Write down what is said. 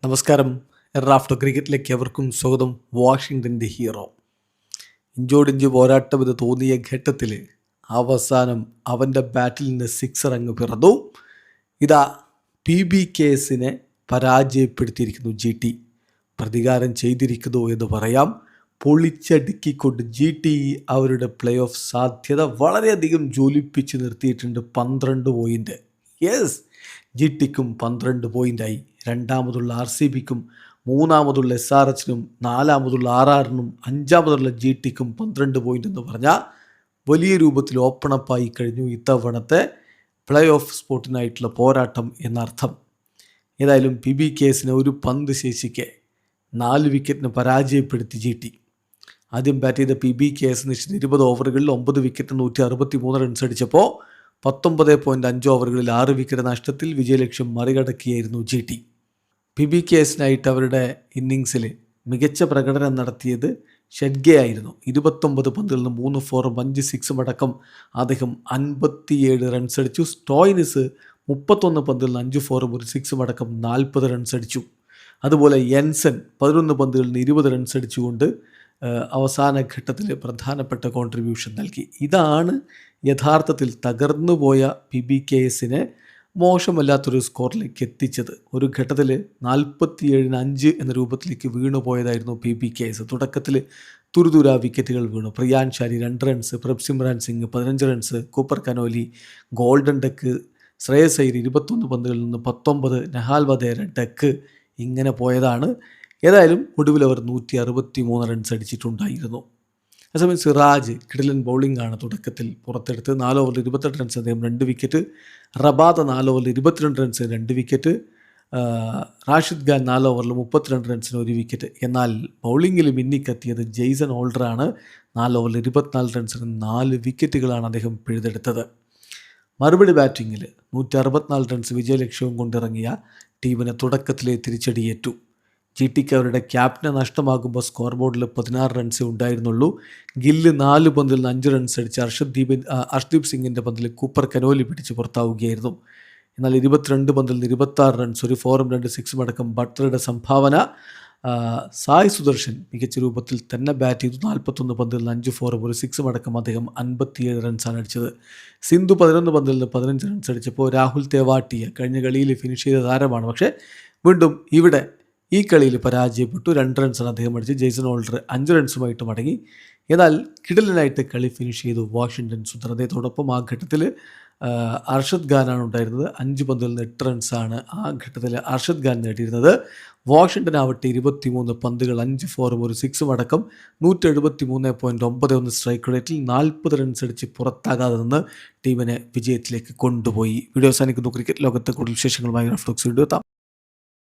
നമസ്കാരം. റാഫ്റ്റോ ക്രിക്കറ്റിലേക്ക് എവർക്കും സ്വാഗതം. വാഷിങ്ടൻ്റെ ഹീറോ ഇഞ്ചോടിഞ്ച് പോരാട്ടമെന്ന് തോന്നിയ ഘട്ടത്തിൽ അവസാനം അവൻ്റെ ബാറ്റിൽ നിന്ന് സിക്സർ അങ്ങ് പിറന്നു. ഇതാ PBKസിനെ പരാജയപ്പെടുത്തിയിരിക്കുന്നു. GT പ്രതികാരം ചെയ്തിരിക്കുന്നു എന്ന് പറയാം. പൊളിച്ചടുക്കിക്കൊണ്ട് GT അവരുടെ പ്ലേ ഓഫ് സാധ്യത വളരെയധികം ജ്വലിപ്പിച്ച് നിർത്തിയിട്ടുണ്ട്. 12 പോയിൻ്റ്. യെസ്, GTക്കും 12 പോയിൻ്റായി. രണ്ടാമതുള്ള RCBക്കും, മൂന്നാമതുള്ള SRHനും, നാലാമതുള്ള RRനും, അഞ്ചാമതുള്ള GTക്കും 12 പോയിൻ്റ് എന്ന് പറഞ്ഞാൽ വലിയ രൂപത്തിൽ ഓപ്പണപ്പായി കഴിഞ്ഞു ഇത്തവണത്തെ പ്ലേ ഓഫ് സ്പോട്ടിനായിട്ടുള്ള പോരാട്ടം എന്നർത്ഥം. ഏതായാലും PBKസിനെ ഒരു പന്ത് ശേഷിക്കെ 4 വിക്കറ്റിന് പരാജയപ്പെടുത്തി GT. ആദ്യം ബാറ്റ് ചെയ്ത PBKS നിശ്ചിത 20 ഓവറുകളിൽ 9 വിക്കറ്റ് 163 റൺസ് അടിച്ചപ്പോൾ 19.5 ഓവറുകളിൽ 6 വിക്കറ്റ് നഷ്ടത്തിൽ വിജയലക്ഷ്യം മറികടക്കുകയായിരുന്നു GT. PBKസിനായിട്ട് അവരുടെ ഇന്നിങ്സിൽ മികച്ച പ്രകടനം നടത്തിയത് ഷെഡ്ഗെ ആയിരുന്നു. 29 പന്തുകളിൽ 3 ഫോറും 5 സിക്സും അടക്കം അദ്ദേഹം 57 റൺസ് അടിച്ചു. സ്റ്റോയിനിസ് 31 പന്തുകളിൽ 5 ഫോറും 1 സിക്സും അടക്കം 40 റൺസ് അടിച്ചു. അതുപോലെ യെൻസൺ 11 പന്തുകളിൽ 20 റൺസ് അടിച്ചുകൊണ്ട് അവസാന ഘട്ടത്തിൽ പ്രധാനപ്പെട്ട കോൺട്രിബ്യൂഷൻ നൽകി. ഇതാണ് യഥാർത്ഥത്തിൽ തകർന്നുപോയ PBKസിനെ മോശമല്ലാത്തൊരു സ്കോറിലേക്ക് എത്തിച്ചത്. ഒരു ഘട്ടത്തിൽ 47-5 എന്ന രൂപത്തിലേക്ക് വീണുപോയതായിരുന്നു PBKS. തുടക്കത്തിൽ തുരുതുര വിക്കറ്റുകൾ വീണു. Priyansh Arya 2 runs, Prabhsimran Singh 15 runs, Cooper Connolly, golden duck, Shreyas Iyer 21 പന്തുകളിൽ നിന്ന് 19, നഹാൽ വധേര ഡക്ക്, ഇങ്ങനെ പോയതാണ്. ഏതായാലും ഒടുവിൽ അവർ 163 റൺസ് അടിച്ചിട്ടുണ്ടായിരുന്നു. അതേസമയം സിറാജ് കിടിലൻ ബൗളിംഗാണ് തുടക്കത്തിൽ പുറത്തെടുത്ത്. 4 ഓവറിൽ 28 റൺസ് അദ്ദേഹം 2 വിക്കറ്റ്. റബാദ 4 ഓവറിൽ 22 റൺസ് 2 വിക്കറ്റ്. റാഷിദ് ഖാൻ 4 ഓവറിൽ 32 റൺസിന് 1 വിക്കറ്റ്. എന്നാൽ ബൗളിങ്ങിൽ മിന്നിക്കത്തിയത് ജെയ്സൺ ഹോൾഡറാണ്. 4 ഓവറിൽ 24 റൺസിന് 4 വിക്കറ്റുകളാണ് അദ്ദേഹം പിഴുതെടുത്തത്. മറുപടി ബാറ്റിങ്ങിൽ 164 റൺസ് വിജയലക്ഷ്യവും കൊണ്ടിറങ്ങിയ ടീമിന് തുടക്കത്തിലെ തിരിച്ചടിയേറ്റു. GTക്ക് അവരുടെ ക്യാപ്റ്റനെ നഷ്ടമാകുമ്പോൾ സ്കോർ ബോർഡിൽ 16 റൺസേ ഉണ്ടായിരുന്നുള്ളൂ. ഗില്ല് 4 പന്തിൽ 5 റൺസ് അടിച്ച് അർഷ്ദീപ് സിംഗിൻ്റെ പന്തിൽ കൂപ്പർ കനോലി പിടിച്ച് പുറത്താവുകയായിരുന്നു. എന്നാൽ 22 പന്തിൽ 26 റൺസ്, 1 ഫോറും 2 സിക്സും അടക്കം ബട്ട്ലറുടെ സംഭാവന. സായ് സുദർശൻ മികച്ച രൂപത്തിൽ തന്നെ ബാറ്റ് ചെയ്തു. 41 പന്തിൽ 5 ഫോറും 1 സിക്സും അടക്കം അദ്ദേഹം 57 റൺസാണ് അടിച്ചത്. സിന്ധു 11 പന്തിൽ നിന്ന് 15 റൺസ് അടിച്ചപ്പോൾ രാഹുൽ തേവാട്ടിയ കഴിഞ്ഞ കളിയിൽ ഫിനിഷ് ചെയ്ത താരമാണ്. പക്ഷേ വീണ്ടും ഇവിടെ ഈ കളിയിൽ പരാജയപ്പെട്ടു. 2 റൺസാണ് അദ്ദേഹം അടിച്ച്. ജെയ്സൺ ഹോൾഡർ 5 റൺസുമായിട്ട് മടങ്ങി. എന്നാൽ കിടലിനായിട്ട് കളി ഫിനിഷ് ചെയ്തു വാഷിങ്ടൺ സുന്ദർ. അദ്ദേഹത്തോടൊപ്പം ആ ഘട്ടത്തിൽ അർഷദ് ഖാനാണ് ഉണ്ടായിരുന്നത്. 5 പന്തുകളിൽ 8 റൺസാണ് ആ ഘട്ടത്തിൽ അർഷദ് ഖാൻ നേടിയിരുന്നത്. വാഷിങ്ടൺ ആവട്ടെ 23 പന്തുകൾ 5 ഫോറും 1 സിക്സും അടക്കം 173.91 സ്ട്രൈക്ക് റേറ്റിൽ 40 റൺസ് അടിച്ച് പുറത്താകാതെ നിന്ന് ടീമിനെ വിജയത്തിലേക്ക് കൊണ്ടുപോയി. വീഡിയോ അവസാനിക്കുന്നു. ക്രിക്കറ്റ് ലോകത്തെ കൂടുതൽ വിശേഷങ്ങളുമായി റാഫ്റ്റോ വീഡിയോ എത്താം.